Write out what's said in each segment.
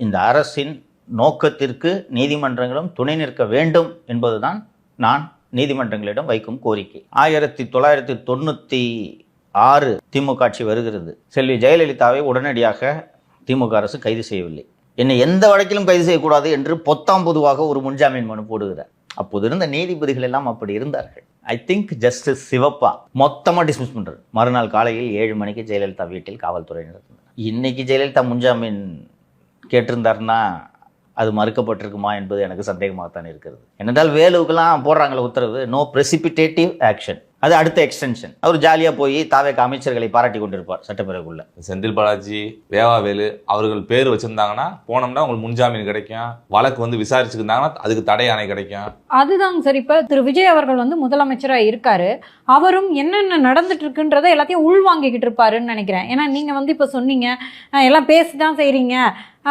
இந்த அரசின் நோக்கத்திற்கு நீதிமன்றங்களும் துணை நிற்க வேண்டும் என்பதுதான் நான் நீதிமன்றங்களிடம் வைக்கும் கோரிக்கை. 1996 திமுக ஆட்சி வருகிறது. செல்வி ஜெயலலிதாவை உடனடியாக திமுக அரசு கைது செய்யவில்லை. என்னை எந்த வழக்கிலும் கைது செய்யக்கூடாது என்று பொத்தாம் பொதுவாக ஒரு முன்ஜாமீன் மனு போடுகிறார். அப்போது இருந்த நீதிபதிகள் எல்லாம் அப்படி இருந்தார்கள். ஐ திங்க் ஜஸ்டிஸ் சிவப்பா மொத்தமாக டிஸ்மிஸ் பண்றாரு. மறுநாள் காலையில் 7 மணிக்கு ஜெயலலிதா வீட்டில் காவல்துறை நடத்தினார். இன்னைக்கு ஜெயலலிதா முன்ஜாமீன் கேட்டிருந்தாருன்னா அது மறுக்கப்பட்டிருக்குமா என்பது எனக்கு சந்தேகமாகத்தான் இருக்கிறது. ஏனென்றால் வேலுவுக்கெல்லாம் போடுறாங்களே உத்தரவு, நோ பிரெசிபிடேட்டிவ் ஆக்ஷன், அது அடுத்த எக்ஸ்டென்ஷன். அவர் ஜாலியாக போய் தாவேக அமைச்சர்களை பாராட்டி கொண்டிருப்பார் சட்டப்பேரவைக்குள்ள. செந்தில் பாலாஜி, வேவாவேலு அவர்கள் பேர் வச்சிருந்தாங்கன்னா போனோம்னா உங்களுக்கு முன்ஜாமீன் கிடைக்கும். வழக்கு விசாரிச்சுருந்தாங்கன்னா அதுக்கு தடை ஆணை கிடைக்கும். அதுதாங்க சார். இப்போ திரு விஜய் அவர்கள் முதலமைச்சராக இருக்காரு. அவரும் என்னென்ன நடந்துட்டு இருக்குன்றதை எல்லாத்தையும் உள்வாங்கிக்கிட்டு இருப்பாருன்னு நினைக்கிறேன். ஏன்னா நீங்க இப்போ சொன்னீங்க எல்லாம் பேசிதான் செய்றீங்க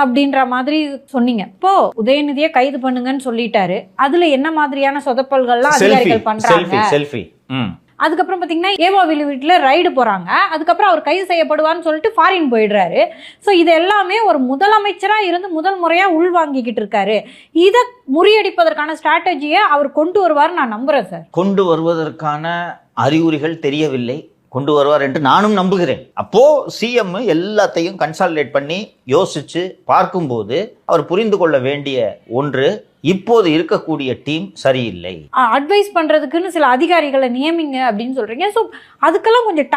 அப்படின்ற மாதிரி சொன்னீங்க. இப்போ உதயநிதியை கைது பண்ணுங்கன்னு சொல்லிட்டாரு. அதுல என்ன மாதிரியான சொதப்பல்கள்லாம் அதிகாரிகள் பண்றாங்க? அதுக்கப்புறம் பாத்தீங்கன்னா ஏவாவேலு வீட்டுல ரைடு போறாங்க. அதுக்கப்புறம் அவர் கைது செய்யப்படுவார்னு சொல்லிட்டு ஃபாரின் போயிடுறாரு. ஸோ இது எல்லாமே ஒரு முதலமைச்சரா இருந்து முதல் முறையா உள்வாங்கிக்கிட்டு இருக்காரு. இதை முறியடிப்பதற்கான ஸ்ட்ராட்டஜியை அவர் கொண்டு வருவார் நான் நம்புறேன் சார். கொண்டு வருவதற்கான அறிகுறிகள் தெரியவில்லை. கொண்டு வருவார் என்று நானும் நம்புகிறேன். அப்போ சிஎம் எல்லாத்தையும் கன்சாலிடேட் பண்ணி யோசிச்சு பார்க்கும்போது அவர் புரிந்து கொள்ள வேண்டிய ஒன்று, இப்போது இருக்கக்கூடிய டீம் சரியில்லை. அட்வைஸ் பண்றதுக்குன்னு சில அதிகாரிகளை நியமிங்க அப்படின்னு சொல்றீங்க. ஸோ அதுக்கெல்லாம் கொஞ்சம்